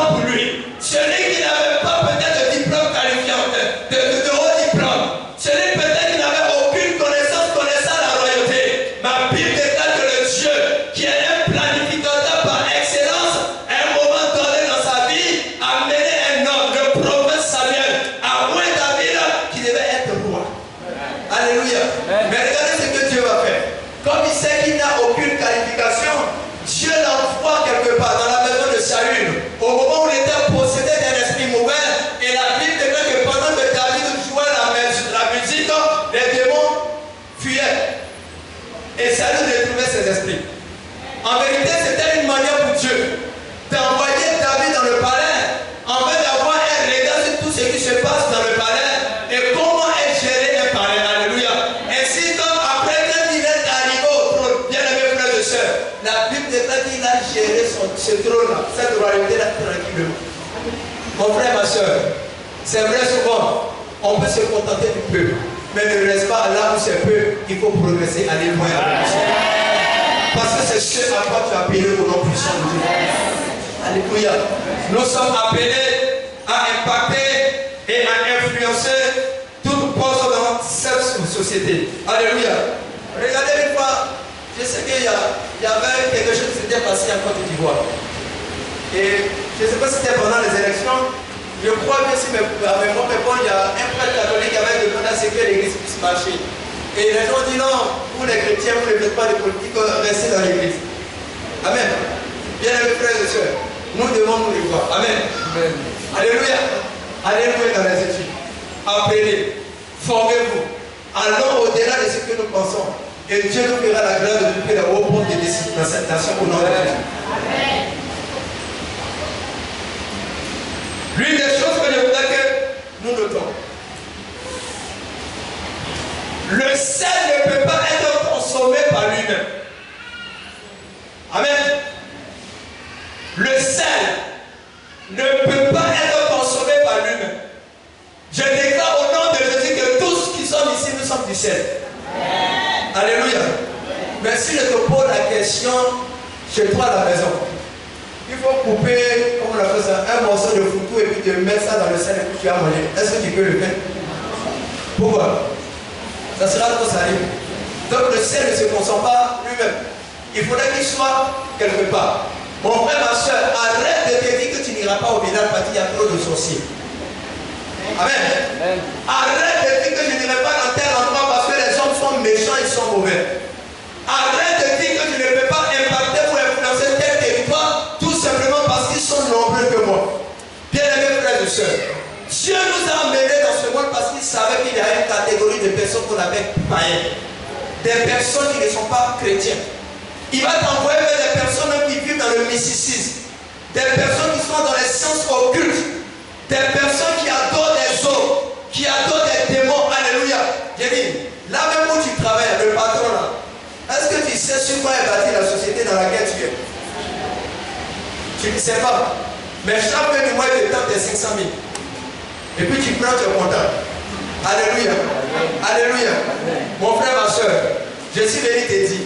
important pour lui. Celui qui n'avait pas peut-être de diplôme qualifiant, de haut diplôme. Celui peut-être qui n'avait aucune connaissance connaissant la royauté. Ma Bible déclare que le Dieu qui est un planificateur par excellence, à un moment donné dans sa vie, a mené un homme, le prophète Samuel, à moins David qui devait être roi. Alléluia. Mais regardez ce que Dieu va faire. Comme il sait qu'il n'a aucune qualification, Dieu l'envoie quelque part dans la maison de Saül. Au moment où il était possédé d'un esprit mauvais, et la Bible déclare que pendant que David jouait la musique, les démons fuyaient. Et Saül retrouvait ses esprits. En vérité, c'était une manière pour Dieu d'envoyer David dans le palais, en fait d'avoir un regard sur tout ce qui se passe dans le palais et comment est géré un palais. Alléluia. Ainsi, comme après qu'il est arrivé au trône, bien-aimés frères et sœurs, la Bible déclare qu'il a géré ce trône-là, cette royauté-là tranquillement. Mon frère, ma soeur, c'est vrai souvent, on peut se contenter du peu, mais ne reste pas là où c'est peu, il faut progresser, aller loin. Parce que c'est ce à quoi tu as appelé au nom puissant de Dieu. Alléluia. Nous sommes appelés à impacter et à influencer toute poste dans cette société. Alléluia. Regardez une fois, je sais qu'il y avait quelque chose qui s'était passé en Côte d'Ivoire. Et je ne sais pas si c'était pendant les élections. Je crois que si mes mémoires me bon, il y a un prêtre catholique qui avait demandé à ce que l'église puisse marcher. Et les gens disent non, vous les chrétiens, vous ne faites pas de politique, restez dans l'église. Amen. Bien-aimés frères et sœurs, nous devons nous les voir. Amen. Amen. Alléluia. Alléluia dans les études. Apprenez, formez-vous. Allons au-delà de ce que nous pensons. Et Dieu nous fera la grâce de couper les hauts points de décision dans cette nation au nom de Jésus. Amen. L'une des choses que je voudrais que nous notons. Le sel ne peut pas être consommé par lui-même. Amen. Le sel ne peut pas être consommé par lui-même. Je déclare au nom de Jésus que tous qui sommes ici, nous sommes du sel. Alléluia. Mais si je te pose la question chez toi à la maison, il faut couper, comme on appelle ça, un morceau de foutou et puis te mettre ça dans le sel et puis tu vas manger. Est-ce que tu peux le faire? Pourquoi? Ça sera trop salé. Donc le sel ne se consomme pas lui-même. Il faudrait qu'il soit quelque part. Mon frère, ma soeur, arrête de te dire que tu n'iras pas au village parce qu'il y a trop de sorciers. Amen. Arrête de dire que je n'irai pas dans tel endroit parce que les hommes sont méchants, ils sont mauvais. Arrête de dire que tu ne peux pas impacter ou influencer tel territoire tout simplement parce qu'ils sont nombreux que moi. Bien-aimés frères et sœurs, Dieu nous a amenés dans ce monde parce qu'il savait qu'il y a une catégorie de personnes qu'on appelle païennes. Des personnes qui ne sont pas chrétiennes. Il va t'envoyer vers des personnes qui vivent dans le mysticisme. Des personnes qui sont dans les sciences occultes. Des personnes qui adorent des hommes, qui adorent des démons. Alléluia. J'ai dit, là même où tu travailles, le patron là, est-ce que tu sais sur quoi est bâtie la société dans laquelle tu es? Tu ne sais pas. Mais chaque fin du mois, il te tente tes 500 000. Et puis tu prends, tu es content. Alléluia. Alléluia. Mon frère, ma soeur, je suis venu te dire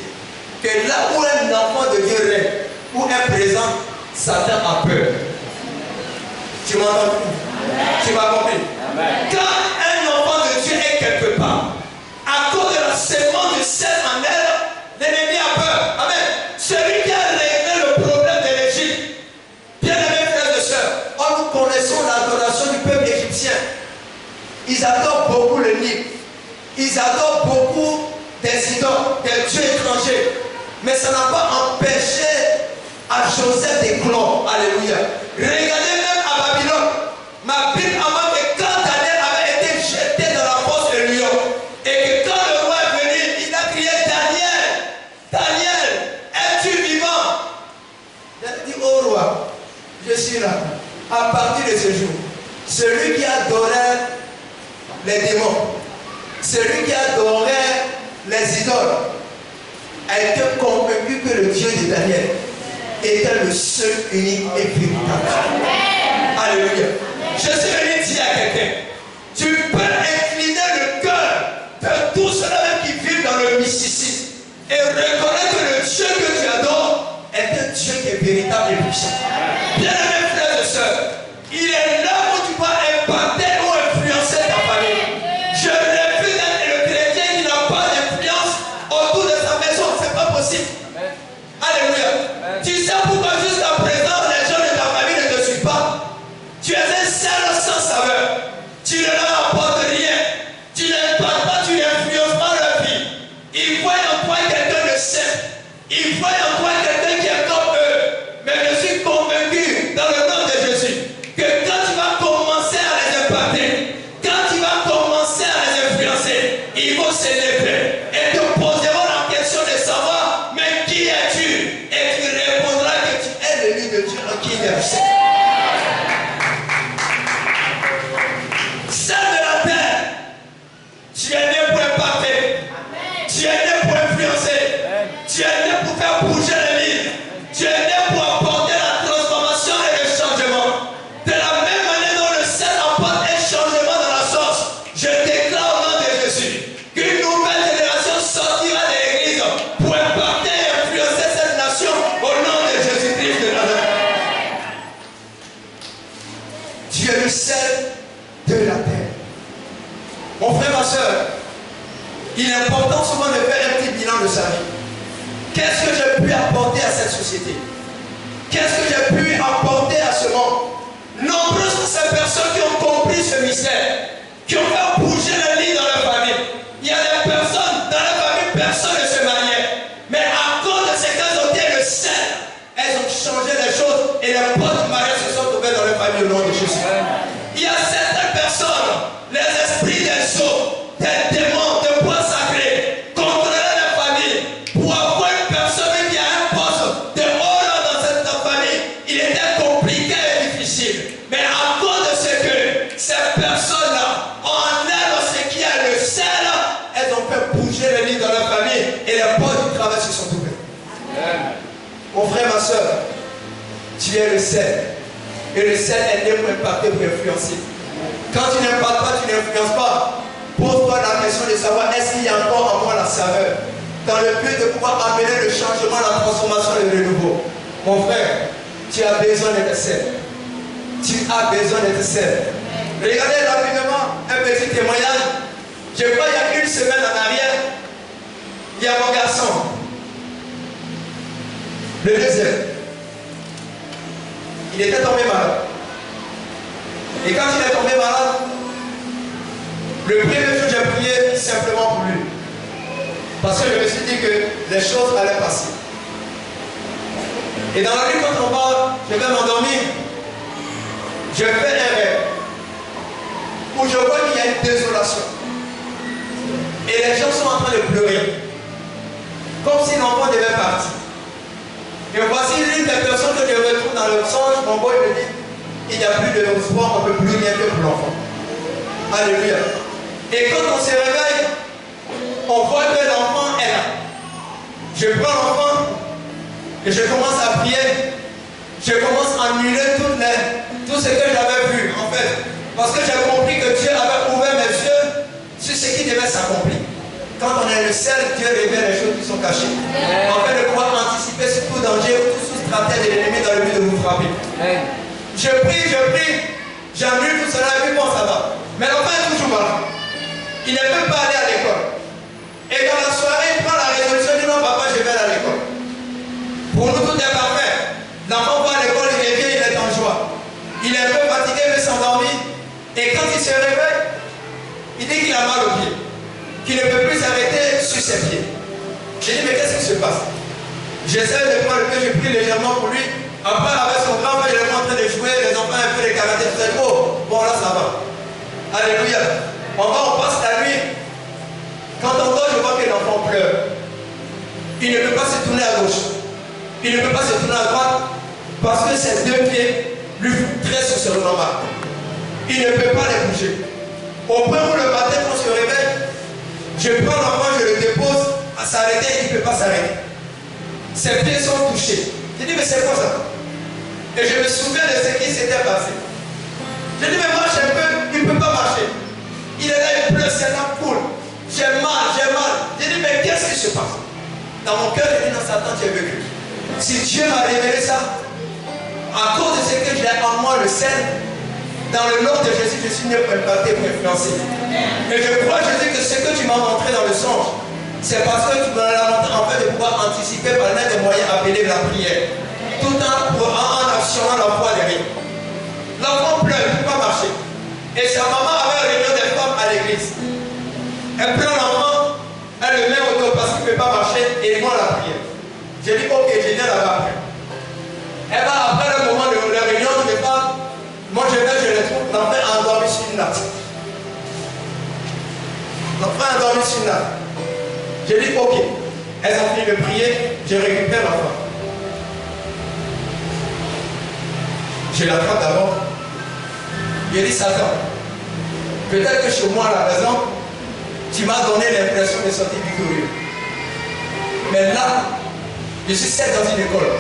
que là où un enfant de Dieu règne, où un présent, Satan a peur. Tu m'entends? Tu m'as compris? Quand un enfant de Dieu est quelque part, à cause de la sémence du sel en elle, l'ennemi a peur. Amen. Celui qui a réglé le problème de l'Égypte, bien-aimés frères et sœurs, nous connaissons l'adoration du peuple égyptien. Ils adorent beaucoup le Nil. Ils adorent beaucoup des idoles, des dieux étrangers. Mais ça n'a pas empêché à Joseph d'éclore. Alléluia. Regardez même à Babylone. Ma Bible avant que quand Daniel avait été jeté dans la fosse de lion, et que quand le roi est venu, il a crié Daniel, Daniel, es-tu vivant? Il a dit, oh roi, je suis là. À partir de ce jour, celui qui adorait les démons, celui qui adorait les idoles, a été convaincu que le Dieu de Daniel était le seul, unique et véritable. Alléluia. Je suis venu dire à quelqu'un, tu peux incliner le cœur de tous ceux-là qui vivent dans le mysticisme et reconnaître que le Dieu que tu adores est un Dieu qui est véritable et puissant. Bien-aimés frères et sœurs, leur apportes rien. Tu n'impactes pas, tu n'influences pas leur vie. Ils voient en toi quelqu'un de saint. Ils voient en toi quelqu'un qui est comme eux. Mais je suis convaincu, dans le nom de Jésus, que quand tu vas commencer à les impacter, quand tu vas commencer à les influencer, ils vont s'élever et te poseront la question de savoir, mais qui es-tu? Et tu répondras que tu es le lit de Dieu en qui il est saint. Celle de la terre, tu es né pour impacter, tu es né pour influencer, tu es né pour faire bouger les lignes, tu es né pour apporter la transformation et le changement. De la même manière dont le sel apporte un changement dans la sauce, je déclare au nom de Jésus qu'une nouvelle génération sortira de l'église pour impacter et influencer cette nation au nom de Jésus-Christ de Nazareth. Tu es le sel de la terre. Mon frère, ma soeur, il est important souvent de faire un petit bilan de sa vie. Qu'est-ce que j'ai pu apporter à cette société? Qu'est-ce que j'ai pu apporter à ce monde? Nombreuses sont ces personnes qui ont compris ce mystère, qui ont fait bouger les lignes dans leur famille. Il y a des personnes, dans leur famille, personne ne se mariait. Mais à cause de ce qu'elles ont été le sel, elles ont changé les choses et les portes du mariage se sont trouvées dans leur famille au nom de Jésus. Il y a certaines personnes, les esprits des eaux, des démons, de bois sacrés, contrôlaient la famille. Pour avoir une personne qui a un poste de haut dans cette famille, il était compliqué et difficile. Mais à cause de ce que ces personnes-là, en elles, ce qui a le sel, elles ont fait bouger les lignes dans leur famille et les portes du travail se sont ouvertes. Mon frère, ma soeur, tu es le sel. Et le sel est né pour impacter, pour influencer. Quand tu n'impactes pas, tu n'influences pas. Pose-toi la question de savoir est-ce qu'il y a encore en moi la saveur, dans le but de pouvoir amener le changement, la transformation et le renouveau. Mon frère, tu as besoin d'être sel. Tu as besoin d'être sel. Regardez rapidement un petit témoignage. Je crois il y a une semaine en arrière, il y a mon garçon, le deuxième. Il était tombé malade. Et quand il est tombé malade, le premier jour, j'ai prié simplement pour lui. Parce que je me suis dit que les choses allaient passer. Et dans la nuit, quand on parle, je vais m'endormir. Je fais un rêve où je vois qu'il y a une désolation. Et les gens sont en train de pleurer. Comme si l'enfant devait partir. Et voici l'une des personnes que je retrouve dans le songe. Mon boy me dit, il n'y a plus de espoir, on ne peut plus rien faire pour l'enfant. Alléluia. Et quand on se réveille, on voit que l'enfant est là. Je prends l'enfant et je commence à prier. Je commence à annuler tout ce que j'avais vu, en fait. Parce que j'ai compris que Dieu avait ouvert mes yeux sur ce qui devait s'accomplir. Quand on est le sel, Dieu révèle les choses qui sont cachées. Afin de pouvoir anticiper sur tout danger ou tout stratège de l'ennemi dans le but de vous frapper. Je prie, j'annule tout cela et puis bon, ça va. Mais l'enfant est toujours malade. Il ne peut pas aller à l'école. Et dans la soirée, il prend la résolution, il dit non, papa, je vais aller à l'école. Pour nous, tout est parfait. L'enfant va à l'école, il revient, il est en joie. Il est un peu fatigué, il veut s'endormir. Et quand il se réveille, il dit qu'il a mal aux pieds. Qu'il ne peut plus s'arrêter sur ses pieds. J'ai dit, mais qu'est-ce qui se passe? J'essaie de prendre le pied, je prie légèrement pour lui. Après, avec son grand frère, il est en train de jouer, les enfants un peu les karaté, tout ça. Oh, bon, là, ça va. Alléluia. On passe la nuit. Quand on dort, je vois que l'enfant pleure. Il ne peut pas se tourner à gauche. Il ne peut pas se tourner à droite parce que ses deux pieds lui tressent sur le normal. Il ne peut pas les bouger. Au point où le matin, quand on se réveille, je prends l'enfant, je le dépose à s'arrêter, il ne peut pas s'arrêter. Ses pieds sont touchés. Je dis, mais c'est quoi ça? Et je me souviens de ce qui s'était passé. Je dis, mais marche un peu, il ne peut pas marcher. Il est là, il pleure, c'est la poule. J'ai mal, j'ai mal. Je dis, mais qu'est-ce qui se passe? Dans mon cœur, je dis, dans Satan, tu es vécu. Si Dieu m'a révélé ça, à cause de ce que j'ai en moi, le sel, dans le nom de Jésus, je suis né pour impacter, pour influencer. Et je crois, Jésus, que ce que tu m'as montré dans le songe, c'est parce que tu m'as montré en fait de pouvoir anticiper par l'un des moyens appelés de la prière. Tout en actionnant la foi derrière. L'enfant pleure, il ne peut pas marcher. Et sa maman avait réuni Et bien après le moment de la réunion, je les trouve, l'enfant endormi sur une natte. L'enfant endormi sur une natte. J'ai dit ok. Elles ont fini de prier, je récupère l'enfant. Je l'attrape d'abord. J'ai dit Satan, peut-être que chez moi à la maison, tu m'as donné l'impression de sortir victorieux. Mais là, je suis certes dans une école.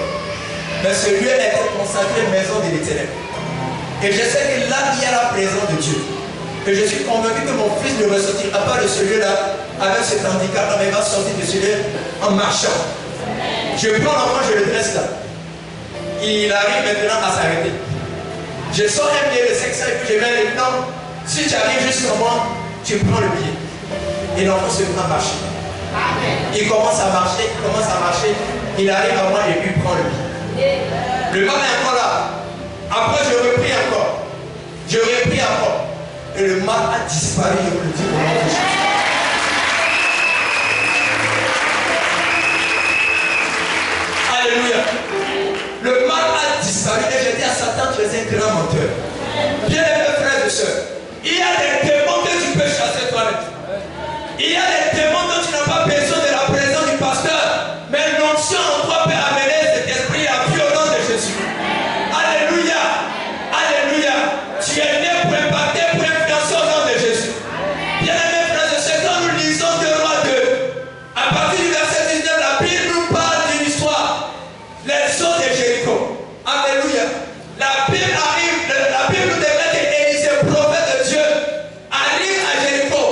Mais ce lieu est consacré maison de l'Éternel. Et je sais que là, il y a la présence de Dieu. Et je suis convaincu que mon fils ne ressortira pas de ce lieu-là avec cet handicap, mais il va sortir de ce lieu en marchant. Je prends l'enfant, je le dresse là. Il arrive maintenant à s'arrêter. Je sors un billet de 500 et puis je mets le temps. Si tu arrives jusqu'à moi, tu prends le billet. Et l'enfant se met à marcher. Il commence à marcher, il arrive à moi et puis il prend le billet. Le mal est encore là. Après, je repris encore. Et le mal a disparu, je vous le dis au nom de Jésus. Alléluia. Le mal a disparu et j'ai dit à Satan, tu es un grand menteur. Bien-aimés frères et sœurs, il y a des démons que tu peux chasser toi-même. Il y a des démons dont tu n'as pas besoin de la présence du pasteur, mais l'onction en toi peut amener cet esprit à Dieu au nom de Jésus. Alléluia. Alléluia. Tu es né pour impacter, pour influencer au nom de Jésus. Bien-aimés frères et sœurs, quand nous lisons 2 Rois 2, à partir du verset 19, la Bible nous parle d'une histoire. Les eaux de Jéricho. Alléluia. La Bible nous déclare qu'Élisée, prophète de Dieu, arrive à Jéricho.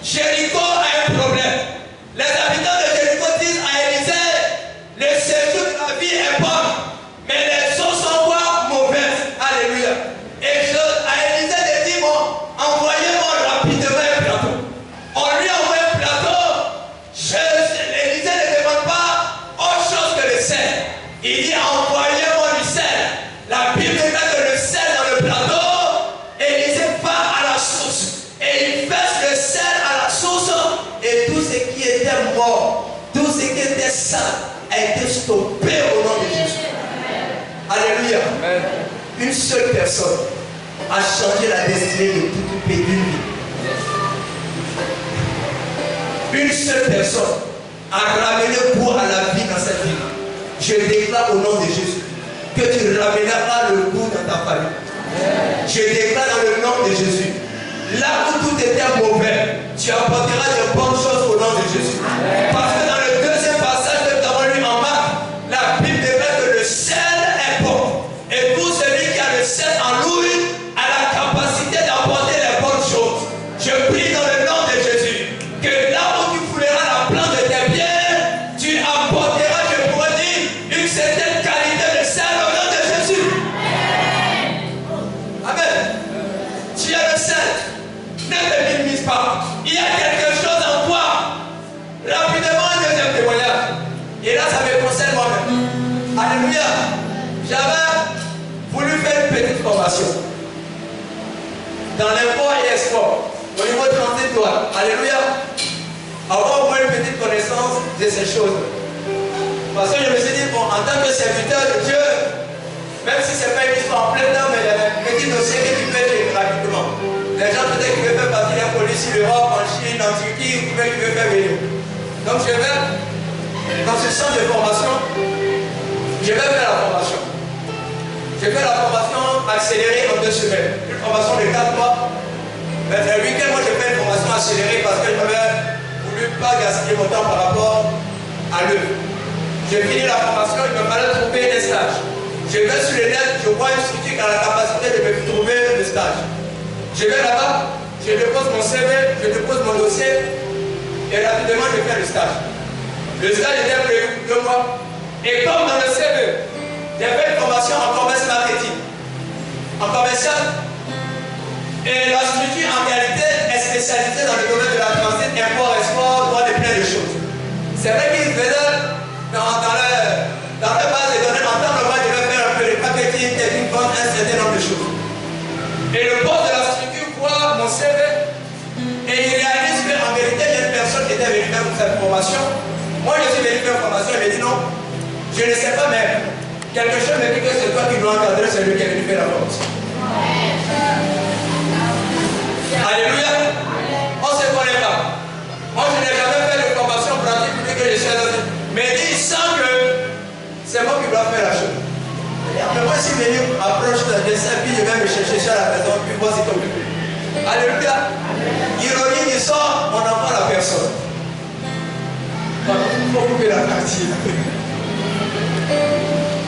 Jéricho a un problème. Les habitants de Jéricho disent à Élisée, le séjour de la vie est bon, mais les eaux sont quoi? Mauvaises. Alléluia. Et à Élisée de dit, bon, envoyez-moi rapidement un plateau. On lui envoie un plateau. Élisée ne demande pas autre chose que le sel. Il dit, envoyez-moi du sel. La Bible dit que le sel dans le plateau, Élisée va à la source. Et il verse le sel à la source. Et tout ce qui était mort, tout ce qui était sain, a été stoppé au nom de Jésus. Alléluia. Amen. Une seule personne a changé la destinée de tout le pays d'une vie. Une seule personne a ramené pour à la vie dans cette vie. Je déclare au nom de Jésus que tu ramèneras le goût dans ta famille. Je déclare dans le nom de Jésus. Là où tout était mauvais, tu apporteras de bonnes choses au nom de Jésus. Parce que dans le deuxième passage que nous avons lu en Marc, la Bible déclare que le sel est bon. Et tout celui qui a le sel en lui a la capacité d'apporter les bonnes choses. Je prie dans le nom de Jésus que là où tu fouleras la plante de tes pieds, tu apporteras, je pourrais dire, une certaine qualité de sel au nom de Jésus. Amen. Tu as le sel. Ne te minimise pas. Il y a quelque chose en toi. Rapidement, un deuxième témoignage. Et là, ça me concerne moi-même. Alléluia. J'avais voulu faire une petite formation dans l'import et export au niveau de transit douane. Alléluia. Avoir au moins une petite connaissance de ces choses. Parce que je me suis dit, bon, en tant que serviteur de Dieu, même si ce n'est pas une histoire en plein temps, mais il y a un petit dossier que tu peux faire rapidement. Les gens peut-être qui veulent faire partie de la police en Europe, en Chine, en Turquie, ou qui veulent faire venir. Donc je vais, dans ce centre de formation, je vais faire la formation. Je fais la formation accélérée en 2 semaines. Une formation de 4 mois. Mais le week-end, moi je fais une formation accélérée parce que je n'avais voulu pas gaspiller mon temps par rapport à l'œuvre. J'ai fini la formation, il me fallait trouver des stages. Je vais sur les net, je vois une structure qui a la capacité de me trouver le stage. Je vais là-bas, je dépose mon CV, je dépose mon dossier et rapidement je fais le stage. Le stage était prévu pour 2 mois. Et comme dans le CV, j'ai fait une formation en commerce marketing, en commercial. Et la structure en réalité est spécialisée dans le domaine de la transit, import, export, droit de plein de choses. C'est vrai qu'ils faisaient dans la base de données, en temps normal, je vais faire un peu de marketing, technique, vente, un certain nombre de choses. Et le boss de la structure voit mon CV et il réalise qu'en vérité, il y a une personne qui était venue faire cette formation. Moi, je suis venu faire une formation, il me dit non, je ne sais pas même. Quelque chose me dit que c'est toi qui dois encadrer celui qui fait la porte. Alléluia. On ne se connaît pas. Moi, je n'ai jamais fait de formation pratique pour dire que je suis là. Mais il sent que c'est moi qui dois faire la chose. Mais moi, si je approche de dessin, puis je vais me chercher sur la maison, puis moi, c'est comme alléluia. Ironie du sort, on n'en voit la personne. Il faut couper la partie.